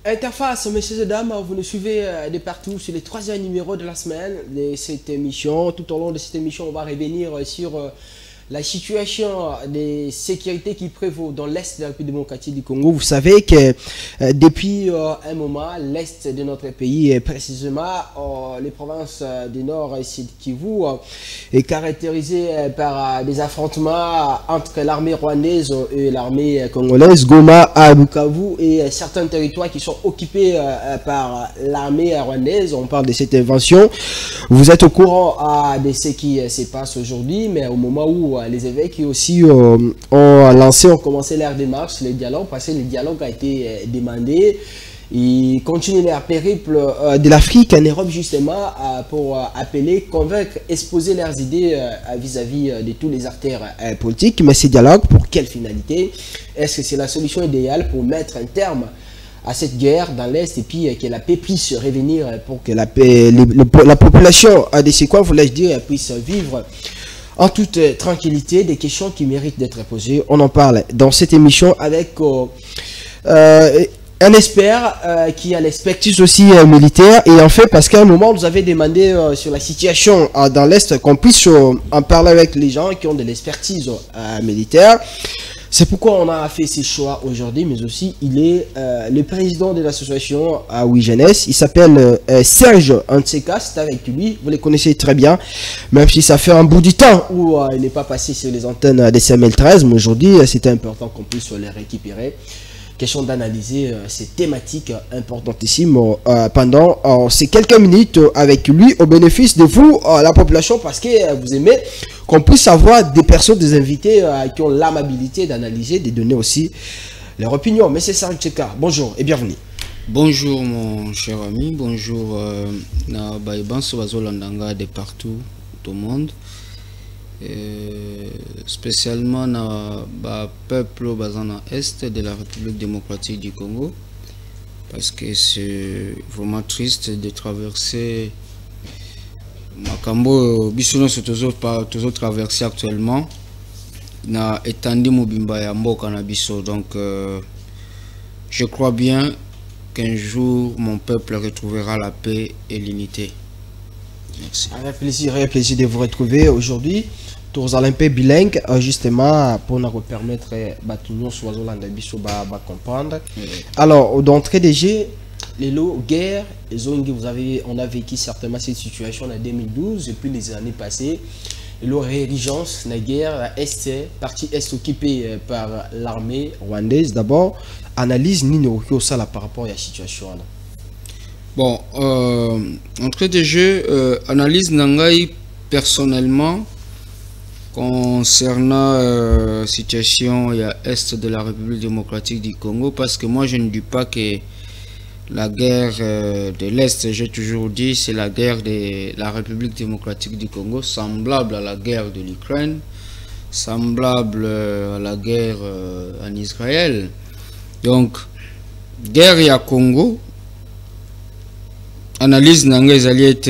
Interface, messieurs et dames, vous nous suivez de partout sur les troisième numéros de la semaine de cette émission. Tout au long de cette émission, on va revenir sur la situation de sécurité qui prévaut dans l'Est de la République démocratique du Congo. Vous savez que depuis un moment, l'Est de notre pays, précisément les provinces du Nord et Sud Kivu, est caractérisé par des affrontements entre l'armée rwandaise et l'armée congolaise, Goma à Bukavu, et certains territoires qui sont occupés par l'armée rwandaise. On parle de cette invention. Vous êtes au courant de ce qui se passe aujourd'hui, mais au moment où les évêques aussi ont commencé leur démarche, le dialogue, parce que le dialogue a été demandé. Ils continuent leur périple de l'Afrique en Europe justement pour appeler, convaincre, exposer leurs idées vis-à-vis de tous les acteurs politiques. Mais ces dialogues, pour quelle finalité? Est-ce que c'est la solution idéale pour mettre un terme à cette guerre dans l'Est et puis que la paix puisse revenir pour que la population de ces coins, voulais-je dire, puisse vivre en toute tranquillité? Des questions qui méritent d'être posées. On en parle dans cette émission avec un expert qui a l'expertise aussi militaire. Et en fait, parce qu'à un moment, vous avez demandé sur la situation dans l'Est qu'on puisse en parler avec les gens qui ont de l'expertise militaire. C'est pourquoi on a fait ces choix aujourd'hui, mais aussi il est le président de l'association Oui Jeunesse. Il s'appelle Serge Anseka, c'est avec lui, vous les connaissez très bien, même si ça fait un bout du temps où il n'est pas passé sur les antennes des CML13, mais aujourd'hui c'était important qu'on puisse les récupérer. Question d'analyser ces thématiques importantissimes pendant ces quelques minutes avec lui au bénéfice de vous, la population, parce que vous aimez qu'on puisse avoir des personnes, des invités qui ont l'amabilité d'analyser, de donner aussi leur opinion. Monsieur Sarcheka, bonjour et bienvenue. Bonjour mon cher ami, bonjour na Baïban Sovazolandanga de partout, tout le monde. Spécialement na peuple bazana est de la République démocratique du Congo, parce que c'est vraiment triste de traverser Makambo bisono se toujours traversé actuellement na étendue mobimba ya mboka na biso. Donc je crois bien qu'un jour mon peuple retrouvera la paix et l'unité. Merci. Avec plaisir de vous retrouver aujourd'hui. Tours olympiques bilingues, justement, pour nous permettre de comprendre. Alors, d'entrée de jeu, les lots, guerre, on a vécu certainement cette situation en 2012 et puis les années passées. Le résurgence, la guerre, la partie est occupée par l'armée rwandaise. D'abord, analyse Nino Kyosala par rapport à la situation. Bon, entrée de jeu, analyse Nangai personnellement concernant la situation à l'Est de la République démocratique du Congo, parce que moi je ne dis pas que la guerre de l'Est, j'ai toujours dit, c'est la guerre de la République démocratique du Congo, semblable à la guerre de l'Ukraine, semblable à la guerre en Israël. Donc, guerre à Congo, analyse Nangai Zaliette,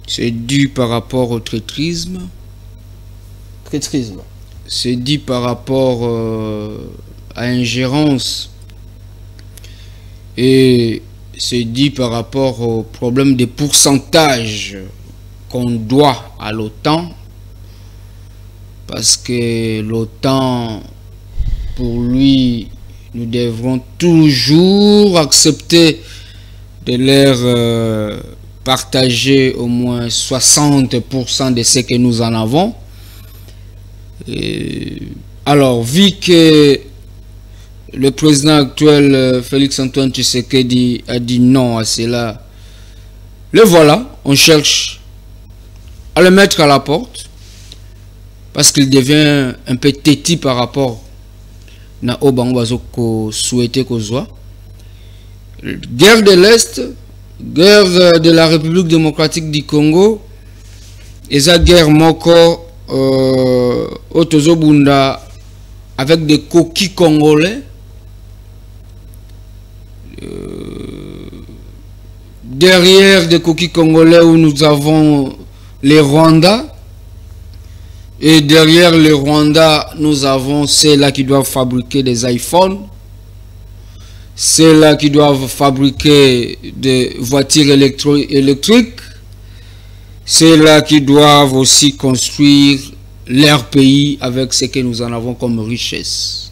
c'est dû par rapport au traîtrisme. C'est dit par rapport à ingérence et c'est dit par rapport au problème des pourcentages qu'on doit à l'OTAN, parce que l'OTAN, pour lui, nous devrons toujours accepter de leur partager au moins 60% de ce que nous en avons. Alors, vu que le président actuel, Félix Antoine Tshisekedi, a dit non à cela, le voilà, on cherche à le mettre à la porte, parce qu'il devient un peu têtu par rapport à Obangbazoko souhaité qu'on soit. Guerre de l'Est, guerre de la République démocratique du Congo, et sa guerre moko Otozobunda avec des coquilles congolais, derrière des coquilles congolais où nous avons les Rwandais, et derrière les Rwandais nous avons ceux-là qui doivent fabriquer des iPhones, c'est là qui doivent fabriquer des voitures électriques, c'est là qui doivent aussi construire leur pays avec ce que nous en avons comme richesse.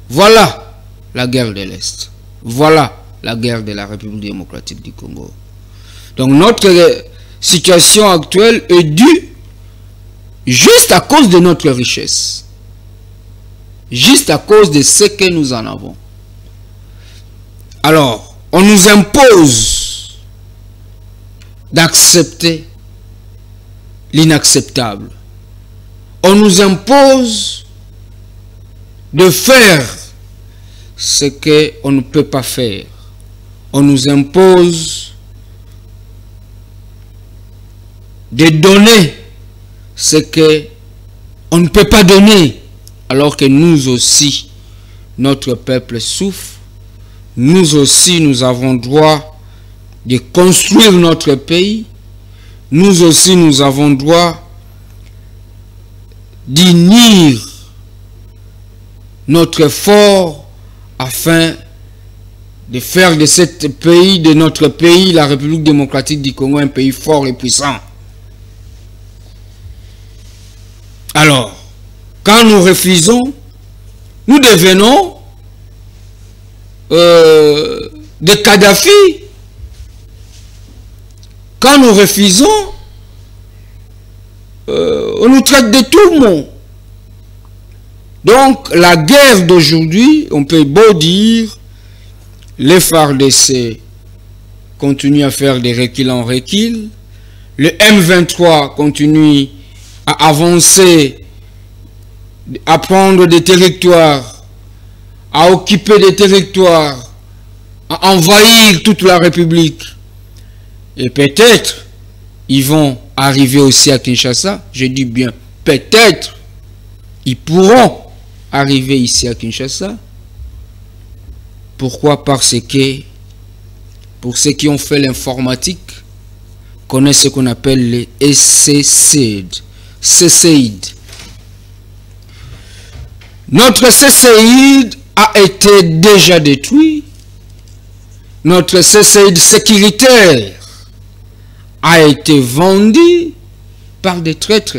Voilà la guerre de l'Est. Voilà la guerre de la République démocratique du Congo. Donc notre situation actuelle est due juste à cause de notre richesse. Juste à cause de ce que nous en avons. Alors, on nous impose d'accepter l'inacceptable. On nous impose de faire ce qu'on ne peut pas faire. On nous impose de donner ce qu'on ne peut pas donner, alors que nous aussi, notre peuple souffre. Nous aussi, nous avons droit de construire notre pays. Nous aussi, nous avons droit d'unir notre effort afin de faire de ce pays, de notre pays, la République démocratique du Congo, un pays fort et puissant. Alors, quand nous refusons, nous devenons de Kadhafi. Quand nous refusons, on nous traite de tout le monde. Donc, la guerre d'aujourd'hui, on peut beau dire, les FARDC continuent à faire des reculs en recul, le M23 continue à avancer, à prendre des territoires, à occuper des territoires, à envahir toute la République. Et peut-être, ils vont arriver aussi à Kinshasa. Je dis bien, peut-être, ils pourront arriver ici à Kinshasa. Pourquoi? Parce que, pour ceux qui ont fait l'informatique, connaissent ce qu'on appelle les CCID. Notre CCID a été déjà détruit. Notre CCID sécuritaire a été vendu par des traîtres.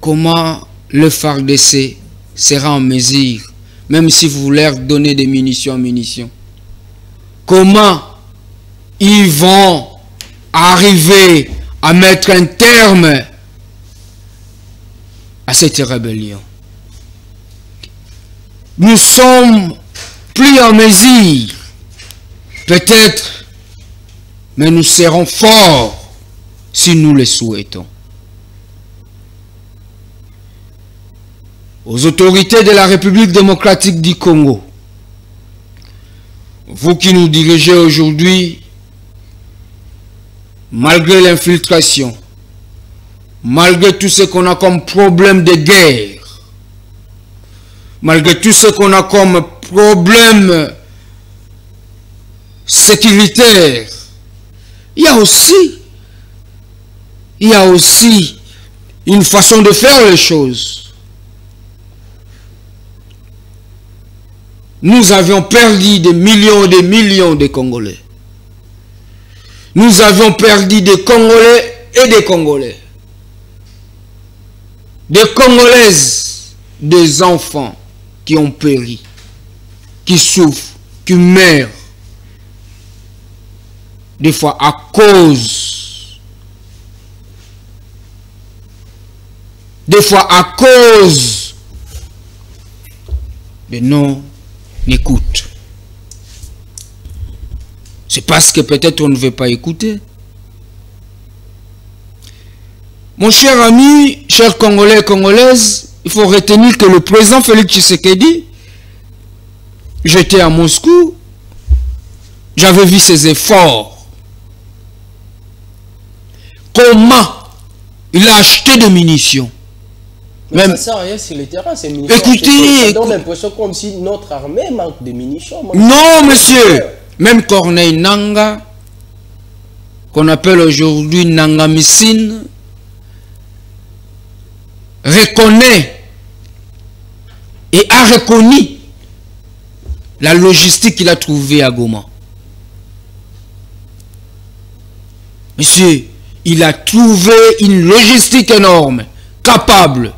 Comment le FARDC sera en mesure, même si vous leur donnez des munitions, comment ils vont arriver à mettre un terme à cette rébellion? Nous sommes plus en mesure, peut-être, mais nous serons forts si nous le souhaitons. Aux autorités de la République démocratique du Congo, vous qui nous dirigez aujourd'hui, malgré l'infiltration, malgré tout ce qu'on a comme problème de guerre, malgré tout ce qu'on a comme problème sécuritaire, il y a aussi une façon de faire les choses. Nous avions perdu des millions et des millions de Congolais. Nous avions perdu des Congolais et des Congolais. Des Congolaises, des enfants qui ont péri, qui souffrent, qui meurent. Des fois à cause. Des fois à cause de non-écoute. C'est parce que peut-être on ne veut pas écouter. Mon cher ami, chers Congolais et Congolaises, il faut retenir que le président Félix Tshisekedi, j'étais à Moscou, j'avais vu ses efforts. Comment il a acheté des munitions. Mais même, ça sert à rien sur le terrain, ces munitions. Écoutez, ça donne l'impression comme si notre armée manque de munitions. Non, monsieur. Même Corneille Nanga, qu'on appelle aujourd'hui Nangamissine, reconnaît et a reconnu la logistique qu'il a trouvée à Goma. Monsieur, il a trouvé une logistique énorme, capable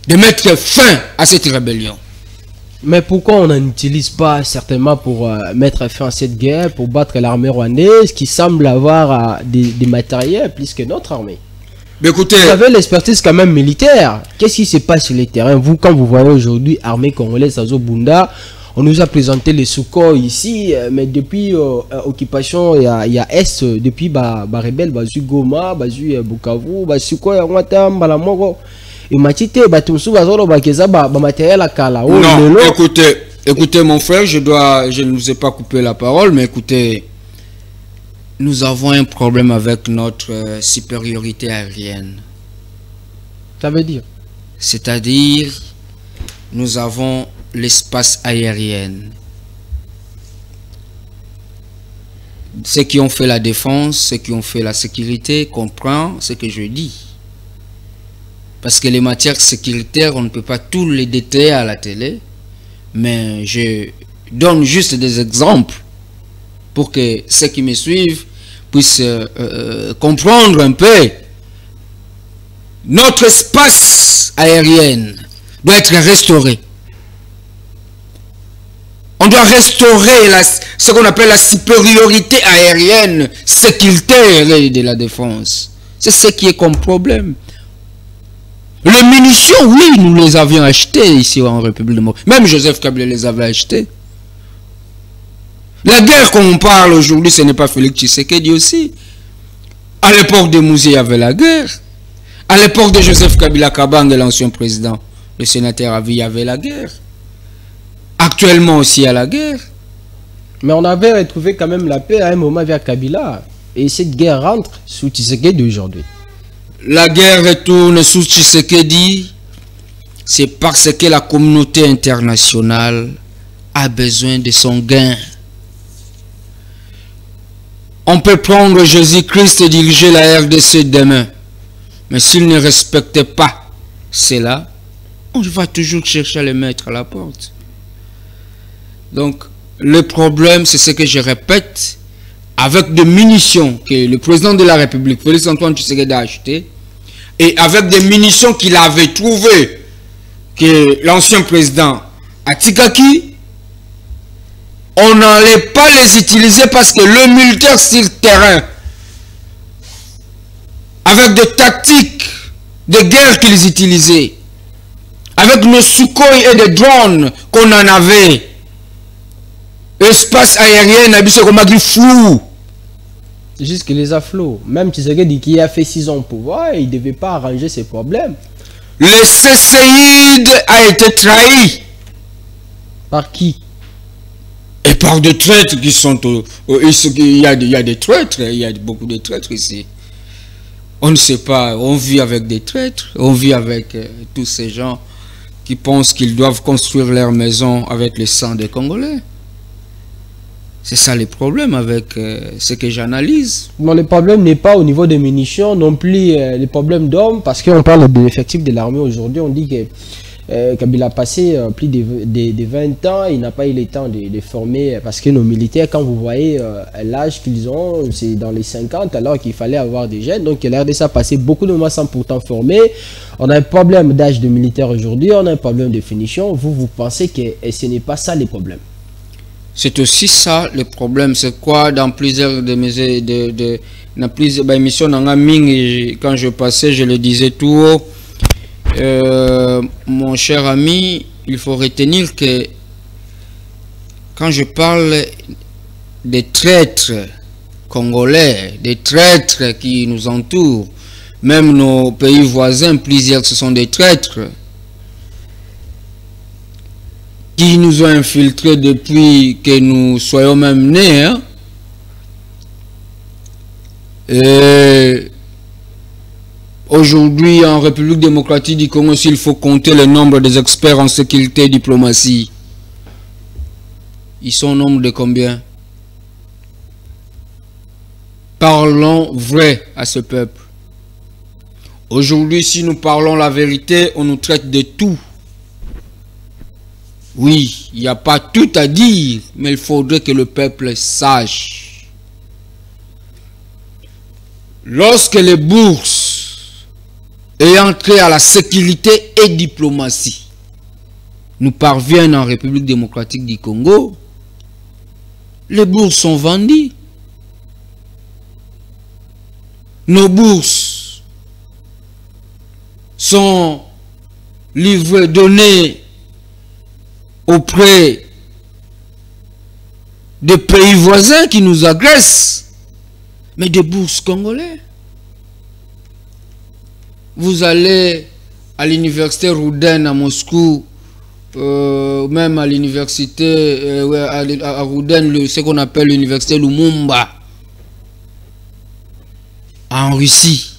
de mettre fin à cette rébellion. Mais pourquoi on n'en utilise pas certainement pour mettre fin à cette guerre, pour battre l'armée rwandaise qui semble avoir des matériels plus que notre armée? Mais écoutez, vous avez l'expertise quand même militaire. Qu'est-ce qui se passe sur les terrains? Vous, quand vous voyez aujourd'hui armée congolaise à Zobunda, on nous a présenté les Sukhoi ici, mais depuis occupation, il y a Est, depuis rebelle, bazu Goma, bazu Bukavu, bazu Sukhoi, Rwanda, Balamoro. Et matite, batumsu bazolo bakeza matériel à kala. Non, écoutez mon frère, je ne vous ai pas coupé la parole, mais écoutez, nous avons un problème avec notre supériorité aérienne. Ça veut dire? C'est-à-dire, nous avons l'espace aérien. Ceux qui ont fait la défense, ceux qui ont fait la sécurité comprennent ce que je dis. Parce que les matières sécuritaires, on ne peut pas tous les détailler à la télé. Mais je donne juste des exemples pour que ceux qui me suivent puissent comprendre un peu. Notre espace aérien doit être restauré. On doit restaurer ce qu'on appelle la supériorité aérienne sécuritaire de la défense. C'est ce qui est comme problème. Les munitions, oui, nous les avions achetées ici en République démocratique. Même Joseph Kabila les avait achetées. La guerre qu'on parle aujourd'hui, ce n'est pas Félix Tshisekedi aussi. À l'époque de Mouzé, il y avait la guerre. À l'époque de Joseph Kabila Kabang, l'ancien président, le sénateur Avi, il y avait la guerre. Actuellement aussi, il y a la guerre. Mais on avait retrouvé quand même la paix à un moment vers Kabila. Et cette guerre rentre sous Tshisekedi aujourd'hui. La guerre retourne sous Tshisekedi, c'est parce que la communauté internationale a besoin de son gain. On peut prendre Jésus-Christ et diriger la RDC demain, mais s'il ne respecte pas cela, on va toujours chercher à le mettre à la porte. Donc, le problème, c'est ce que je répète, avec des munitions que le président de la République, Félix Antoine Tshisekedi, a achetées, et avec des munitions qu'il avait trouvées, que l'ancien président Atikaki, on n'allait pas les utiliser parce que le militaire sur le terrain, avec des tactiques de guerre qu'ils utilisaient, avec nos Sukhoi et des drones qu'on en avait, espace aérien, c'est flou. Jusque les afflots. Même Tshisekedi qui a fait 6 ans au pouvoir, il ne devait pas arranger ses problèmes. Le Cécéide a été trahi. Par qui? Et par des traîtres qui sont... il y a des traîtres, il y a beaucoup de traîtres ici. On ne sait pas, on vit avec des traîtres, on vit avec tous ces gens qui pensent qu'ils doivent construire leur maison avec le sang des Congolais. C'est ça le problème avec ce que j'analyse. Non, le problème n'est pas au niveau des munitions, non plus le problème d'hommes, parce qu'on parle de l'effectif de l'armée aujourd'hui. On dit que Kabila a passé plus de 20 ans, il n'a pas eu le temps de former, parce que nos militaires, quand vous voyez l'âge qu'ils ont, c'est dans les 50, alors qu'il fallait avoir des jeunes. Donc la RDC a passé beaucoup de mois sans pourtant former. On a un problème d'âge de militaire aujourd'hui, on a un problème de finition. Vous pensez que ce n'est pas ça le problème? C'est aussi ça le problème. C'est quoi dans plusieurs de mes dans plusieurs émissions quand je passais, je le disais tout haut. Mon cher ami, il faut retenir que quand je parle des traîtres congolais, des traîtres qui nous entourent, même nos pays voisins, plusieurs ce sont des traîtres qui nous ont infiltrés depuis que nous soyons même nés. Hein? Et aujourd'hui, en République démocratique du Congo, il faut compter le nombre des experts en sécurité et diplomatie. Ils sont au nombre de combien? Parlons vrai à ce peuple. Aujourd'hui, si nous parlons la vérité, on nous traite de tout. Oui, il n'y a pas tout à dire, mais il faudrait que le peuple sache. Lorsque les bourses ayant trait à la sécurité et diplomatie nous parviennent en République démocratique du Congo, les bourses sont vendues. Nos bourses sont livrées, données auprès des pays voisins qui nous agressent, mais des bourses congolais. Vous allez à l'université Rouden à Moscou, même à l'université à Rouden, ce qu'on appelle l'université Lumumba, en Russie.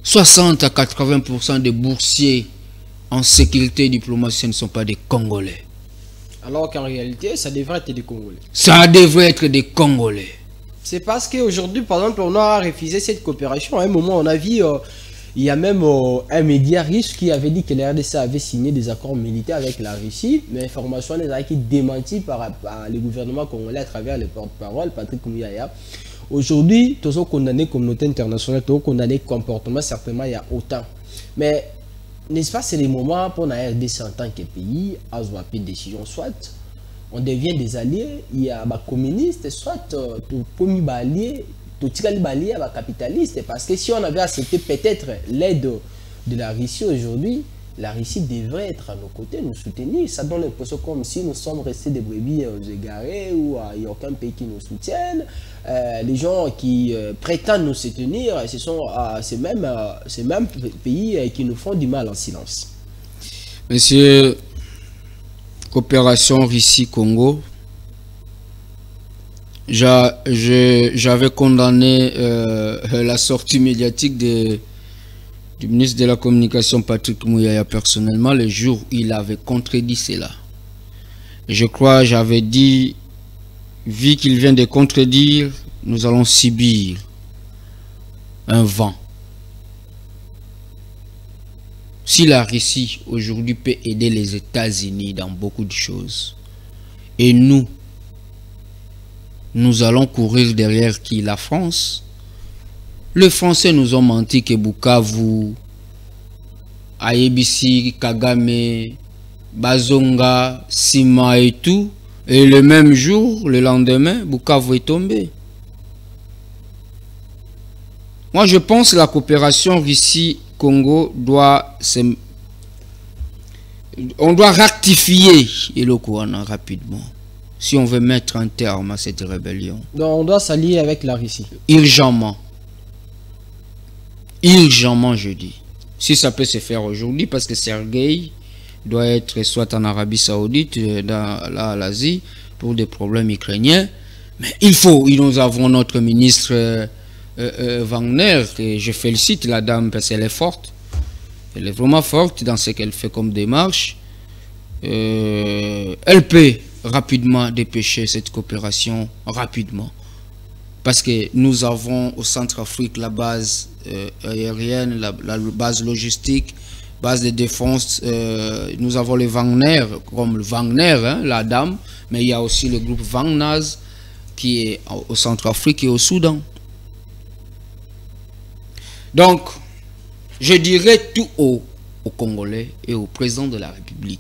60 à 80% des boursiers en sécurité et diplomatie ne sont pas des Congolais. Alors qu'en réalité, ça devrait être des Congolais. Ça devrait être des Congolais. C'est parce qu'aujourd'hui, par exemple, on a refusé cette coopération. À un moment, on a vu, il y a même un média russe qui avait dit que la RDC avait signé des accords militaires avec la Russie. Mais l'information a été démentie par le gouvernement congolais à travers le porte-parole, Patrick Mouyaya. Aujourd'hui, tous les condamnés communauté internationale, tous les condamnés comportement, certainement il y a autant. Mais n'est-ce pas, c'est le moment pour la RDC en tant que pays à avoir pris une décision, soit on devient des alliés, il y a des communistes, soit tout premier allié, tout allié à capitaliste. Parce que si on avait accepté peut-être l'aide de la Russie aujourd'hui, la Russie devrait être à nos côtés, nous soutenir. Ça donne l'impression comme si nous sommes restés des brebis égarés ou il n'y a aucun pays qui nous soutienne. Les gens qui prétendent nous soutenir, ce sont ces mêmes pays qui nous font du mal en silence. Monsieur, coopération Russie-Congo, j'avais condamné la sortie médiatique du ministre de la Communication Patrick Mouyaya personnellement le jour où il avait contredit cela. Je crois j'avais dit, vu qu'il vient de contredire, nous allons subir un vent. Si la Russie aujourd'hui peut aider les États-Unis dans beaucoup de choses, et nous allons courir derrière qui? La France. Les Français nous ont menti que Bukavu, Ayebisi, Kagame, Bazonga, Sima et tout, et le même jour, le lendemain, Bukavu est tombé. Moi, je pense que la coopération Russie-Congo on doit rectifier Elokouana rapidement si on veut mettre un terme à cette rébellion. Donc on doit s'allier avec la Russie. Urgemment. Urgemment, je dis. Si ça peut se faire aujourd'hui, parce que Sergueï doit être soit en Arabie Saoudite, dans l'Asie, pour des problèmes ukrainiens. Mais nous avons notre ministre Wagner, et je félicite la dame parce qu'elle est forte. Elle est vraiment forte dans ce qu'elle fait comme démarche. Elle peut rapidement dépêcher cette coopération, rapidement. Parce que nous avons au Centrafrique la base aérienne, la base logistique, base de défense. Nous avons le Wagner, comme le Wagner, hein, la dame, mais il y a aussi le groupe Wagnaz qui est au Centrafrique et au Soudan. Donc, je dirais tout haut aux Congolais et au président de la République.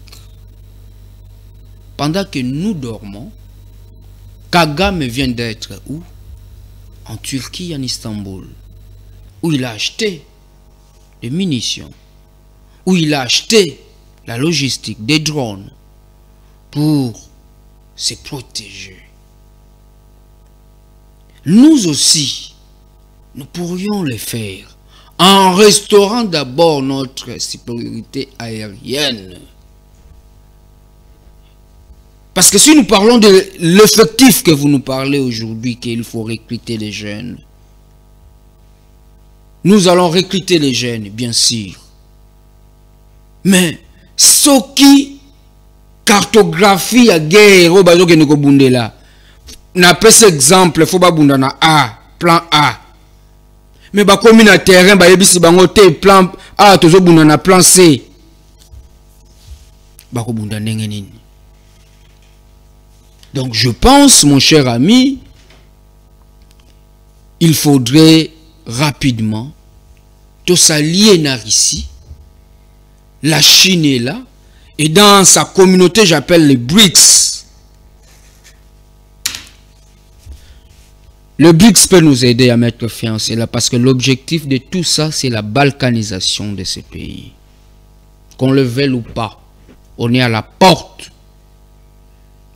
Pendant que nous dormons, Kagame vient d'être où? En Turquie, en Istanbul, où il a acheté des munitions, où il a acheté la logistique, des drones, pour se protéger. Nous aussi, nous pourrions le faire en restaurant d'abord notre sécurité aérienne. Parce que si nous parlons de l'effectif que vous nous parlez aujourd'hui, qu'il faut recruter les jeunes, nous allons recruter les jeunes, bien sûr. Mais ce qui cartographie la guerre, n'a pas cet exemple, il faut pas A, plan A. mais ba komi na terrain ba yebisi bango te plan A tozo bunda na plan C. Ba ko bunda ndenge nini? Donc je pense, mon cher ami, il faudrait rapidement tout s'allier ici. La Chine est là. Et dans sa communauté, j'appelle les BRICS. Le BRICS peut nous aider à mettre fin à cela parce que l'objectif de tout ça, c'est la balkanisation de ces pays. Qu'on le veuille ou pas, on est à la porte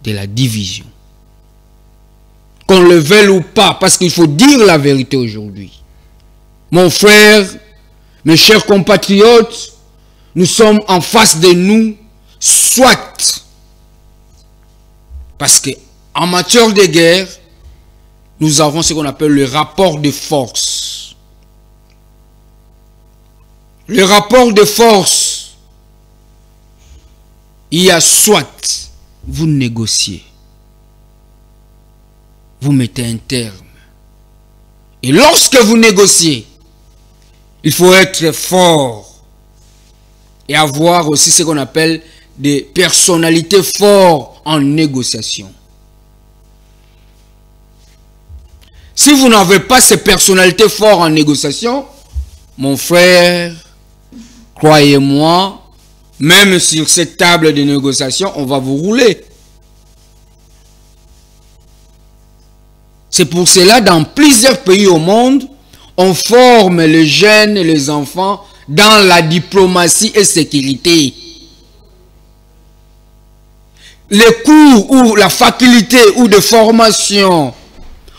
de la division. Qu'on le veuille ou pas, parce qu'il faut dire la vérité aujourd'hui. Mon frère, mes chers compatriotes, nous sommes en face de nous, soit parce que en matière de guerre, nous avons ce qu'on appelle le rapport de force. Le rapport de force, il y a soit vous négociez, vous mettez un terme. Et lorsque vous négociez, il faut être fort et avoir aussi ce qu'on appelle des personnalités fortes en négociation. Si vous n'avez pas ces personnalités fortes en négociation, mon frère, croyez-moi, même sur cette table de négociation, on va vous rouler. C'est pour cela, dans plusieurs pays au monde, on forme les jeunes et les enfants dans la diplomatie et sécurité. Les cours ou la faculté ou de formation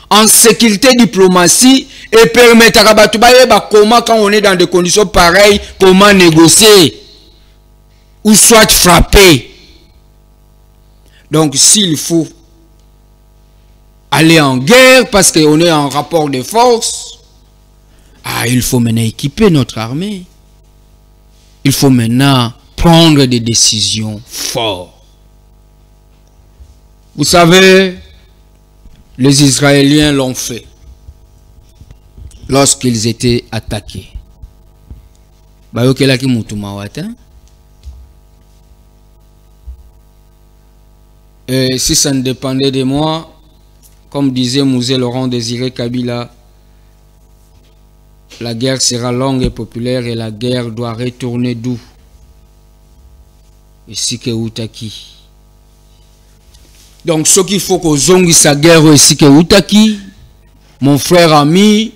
en sécurité diplomatie et permettent à Rabatoubaye comment quand on est dans des conditions pareilles, comment négocier ou soit frapper. Donc s'il faut aller en guerre parce qu'on est en rapport de force, il faut maintenant équiper notre armée. Il faut maintenant prendre des décisions fortes. Vous savez, les Israéliens l'ont fait lorsqu'ils étaient attaqués. Et si ça ne dépendait de moi, comme disait Mouzé Laurent Désiré Kabila, la guerre sera longue et populaire et la guerre doit retourner d'où? Ici que Outaki. Donc ce qu'il faut qu'aux zongi sa guerre ici que Outaki, mon frère ami,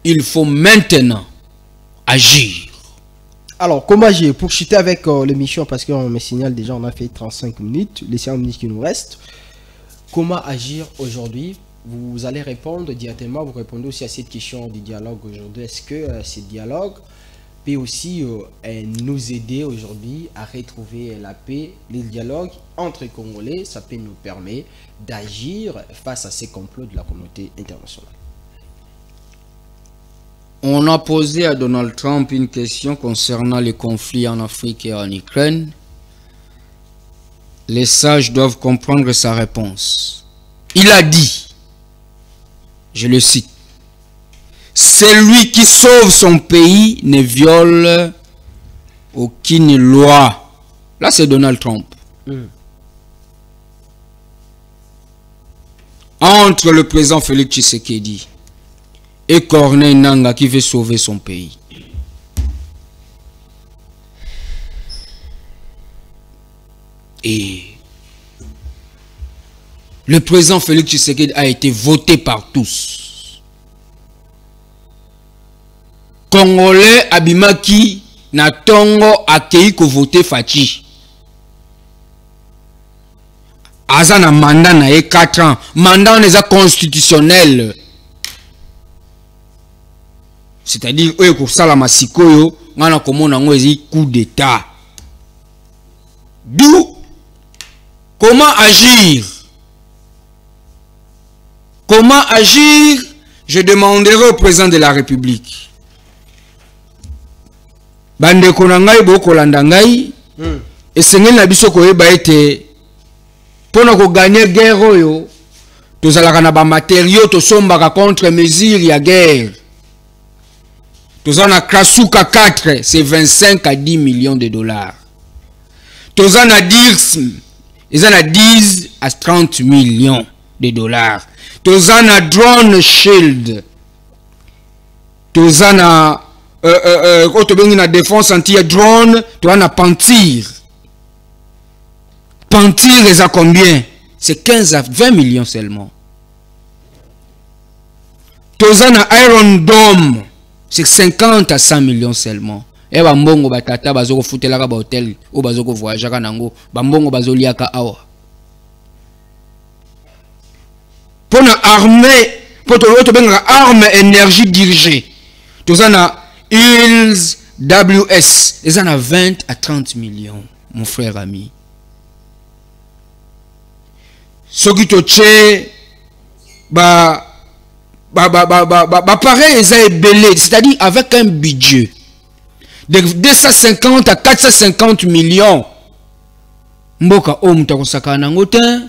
il faut maintenant agir. Alors, comment agir? Pour chuter avec l'émission, parce qu'on me signale déjà, on a fait 35 minutes, les 5 minutes qui nous restent. Comment agir aujourd'hui? Vous allez répondre directement, vous répondez aussi à cette question du dialogue aujourd'hui. Est-ce que ce dialogue peut aussi nous aider aujourd'hui à retrouver la paix? Le dialogue entre Congolais, ça peut nous permettre d'agir face à ces complots de la communauté internationale. On a posé à Donald Trump une question concernant les conflits en Afrique et en Ukraine. Les sages doivent comprendre sa réponse. Il a dit, je le cite, « Celui qui sauve son pays ne viole aucune loi. » Là, c'est Donald Trump. Entre le président Félix Tshisekedi et Corneille Nangaa qui veut sauver son pays. Et le président Félix Tshisekedi a été voté par tous. Congolais abimaki na tongo akei ko voter Fachi. Aza na mandat na 4 ans. Mandat n'est pas constitutionnel. C'est-à-dire, pour ça, la masikoyo, on a un coup d'état. D'où, comment agir? Comment agir? Je demanderai au président de la République. Bande konangai boko landangai. Et c'est n'a biso ko eba ete pour nous gagner guerre oyo, tous alaka na ba matériaux to sombaka contre mesure ya guerre. Tozana Krasuka 4, c'est 25 à 10 millions de dollars. Tozana Dirs, ils en a 10 à 30 millions de dollars. Tozana Drone Shield. Tozana na défense anti-drone. Tozana Pantir. Pantir, les a combien? C'est 15 à 20 millions seulement. Tozana Iron Dome. C'est 50 à 100 millions seulement. Et bambongo batata bazoko futelaka ba hotel ou bazoko voyager nango bambongo bazoliaka awa. Pour na armée, pour to benga arme énergie dirigée. Tozana Hills WS, ils en a 20 à 30 millions, mon frère ami. Soki toche pareil, c'est-à-dire avec un budget de 250 à 450 millions. Mboka om takosaka nango te.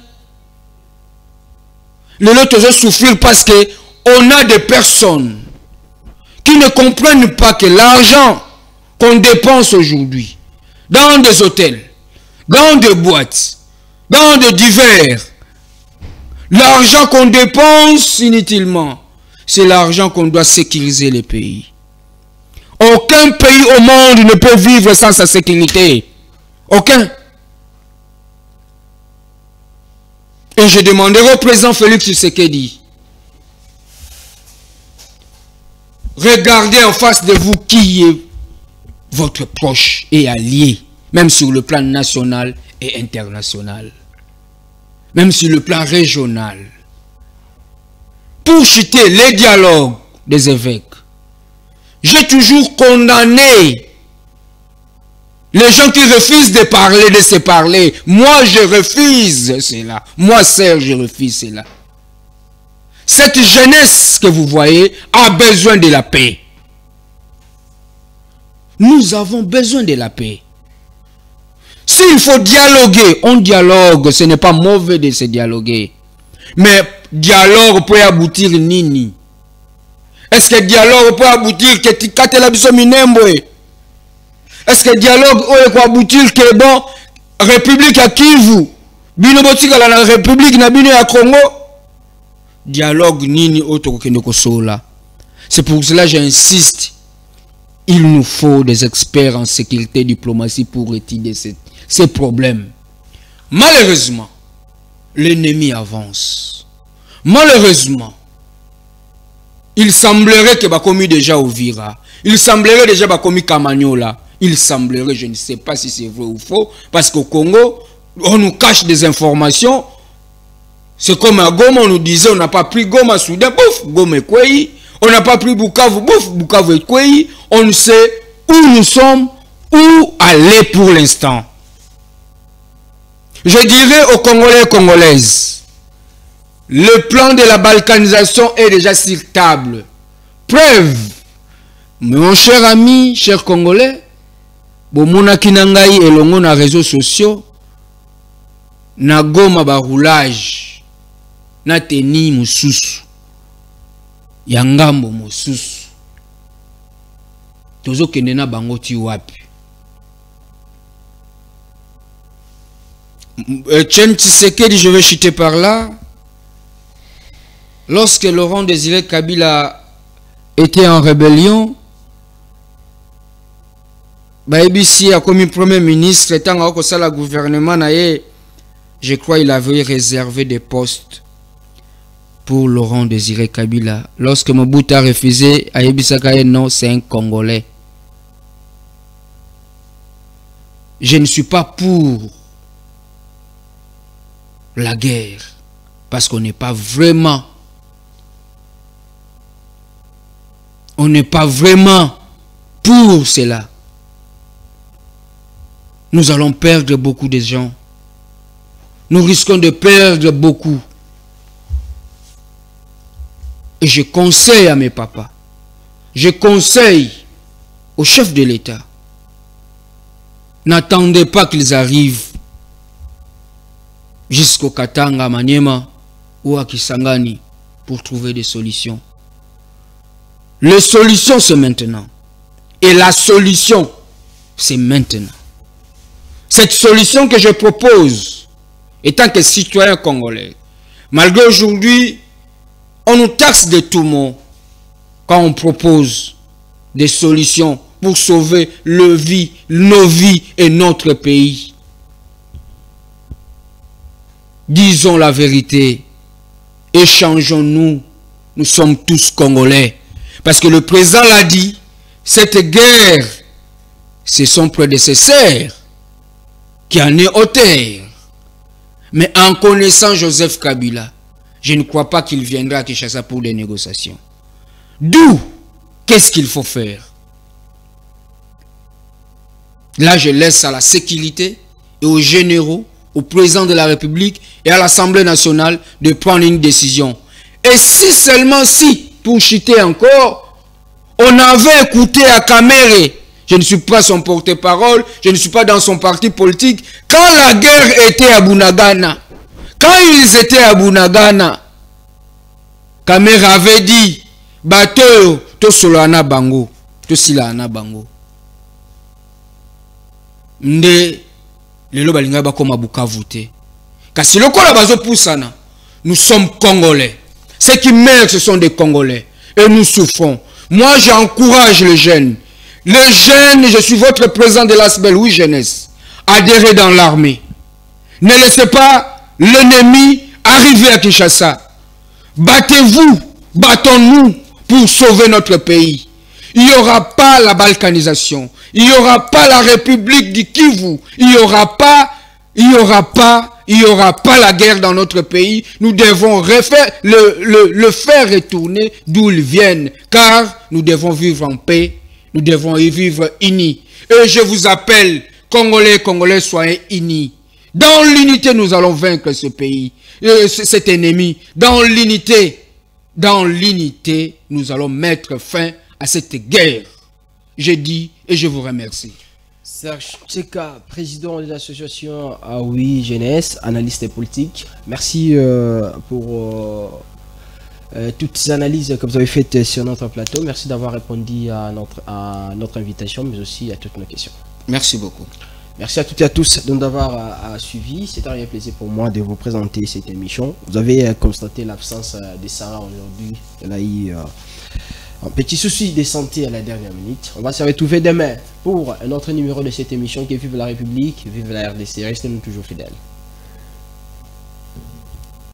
Les autres ont souffrir parce que on a des personnes qui ne comprennent pas que l'argent qu'on dépense aujourd'hui dans des hôtels, dans des boîtes, dans des divers, l'argent qu'on dépense inutilement, c'est l'argent qu'on doit sécuriser les pays. Aucun pays au monde ne peut vivre sans sa sécurité. Aucun. Et je demanderai au président Félix Tshisekedi, regardez en face de vous qui est votre proche et allié, même sur le plan national et international, même sur le plan régional. Pour chuter les dialogues des évêques, j'ai toujours condamné les gens qui refusent de parler, de se parler. Moi, je refuse cela. Moi, Serge, je refuse cela. Cette jeunesse que vous voyez a besoin de la paix. Nous avons besoin de la paix. S'il faut dialoguer, on dialogue. Ce n'est pas mauvais de se dialoguer. Mais dialogue peut aboutir nini? Est-ce que dialogue peut aboutir que tikate la biso minemboe? Est-ce que dialogue peut aboutir que bon République à Kivu bino botika la République na bino ya Congo? Dialogue nini autre que Sola. C'est pour cela que j'insiste. Il nous faut des experts en sécurité et diplomatie pour étudier ces problèmes. Malheureusement, l'ennemi avance. Malheureusement, il semblerait que Bakomi déjà Ovira. Il semblerait déjà Bakomi Kamanyola. Il semblerait, je ne sais pas si c'est vrai ou faux, parce qu'au Congo, on nous cache des informations. C'est comme à Goma, on nous disait, on n'a pas pris Goma soudain, bouf, Goma est Kwei. On n'a pas pris Bukavu, bouf, Bukavu est Kwei. On ne sait où nous sommes, où aller pour l'instant. Je dirais aux Congolais et Congolaises, le plan de la balkanisation est déjà sur table. Preuve, mon cher ami, cher Congolais, bomona kinangai elongo na réseaux sociaux, na Goma ba roulage, na teni mususu, yangambo mususu, tozo kende na bango ti wapi. Etienne Tshisekedi, je vais chuter par là. Lorsque Laurent Désiré Kabila était en rébellion, Baïbisi a commis premier ministre, étant au sein du gouvernement, je crois qu'il avait réservé des postes pour Laurent Désiré Kabila. Lorsque Mobutu a refusé, Aïbisa Kaye, non, c'est un Congolais. Je ne suis pas pour la guerre, parce qu'on n'est pas vraiment, pour cela. Nous allons perdre beaucoup de gens. Nous risquons de perdre beaucoup. Et je conseille à mes papas, je conseille au chef de l'État, n'attendez pas qu'ils arrivent jusqu'au Katanga, Maniema ou à Kisangani pour trouver des solutions. Les solutions, c'est maintenant. Et la solution, c'est maintenant. Cette solution que je propose, étant que citoyen congolais, malgré aujourd'hui, on nous taxe de tout monde quand on propose des solutions pour sauver nos vies et notre pays. Disons la vérité. Échangeons-nous. Nous sommes tous Congolais. Parce que le président l'a dit, cette guerre, c'est son prédécesseur qui en est auteur. Mais en connaissant Joseph Kabila, je ne crois pas qu'il viendra à Kinshasa pour des négociations. D'où, qu'est-ce qu'il faut faire? Là, je laisse à la sécurité et aux généraux, au président de la République et à l'Assemblée nationale de prendre une décision. Et si seulement si, pour chuter encore, on avait écouté à Kamere, je ne suis pas son porte-parole, je ne suis pas dans son parti politique, quand la guerre était à Bunagana, quand ils étaient à Bunagana, Kamere avait dit, bateau, to solana bango, to silana bango. Nde, lelo balinga ba koma Bukavu te. Kasi lokola bazo poussana, nous sommes Congolais. Ceux qui meurent, ce sont des Congolais. Et nous souffrons. Moi, j'encourage les jeunes. Les jeunes, je suis votre président de l'ASBEL, oui, jeunesse. Adhérez dans l'armée. Ne laissez pas l'ennemi arriver à Kinshasa. Battez-vous, battons-nous pour sauver notre pays. Il n'y aura pas la balkanisation. Il n'y aura pas la République du Kivu. Il n'y aura pas la guerre dans notre pays. Nous devons refaire, le faire retourner d'où ils viennent. Car nous devons vivre en paix. Nous devons y vivre unis. Et je vous appelle, Congolais, Congolais, soyez unis. Dans l'unité, nous allons vaincre ce pays, cet ennemi. Dans l'unité, nous allons mettre fin à cette guerre. Je dis et je vous remercie. Serge Tcheka, président de l'association Aoui Jeunesse, analyste politique. Merci pour toutes ces analyses que vous avez faites sur notre plateau. Merci d'avoir répondu à notre invitation, mais aussi à toutes nos questions. Merci beaucoup. Merci à toutes et à tous de nous avoir suivis. C'est un réel plaisir pour moi de vous présenter cette émission. Vous avez constaté l'absence de Sarah aujourd'hui. Elle a eu un petit souci de santé à la dernière minute. On va se retrouver demain pour un autre numéro de cette émission qui est Vive la République, Vive la RDC. Restez-nous toujours fidèles.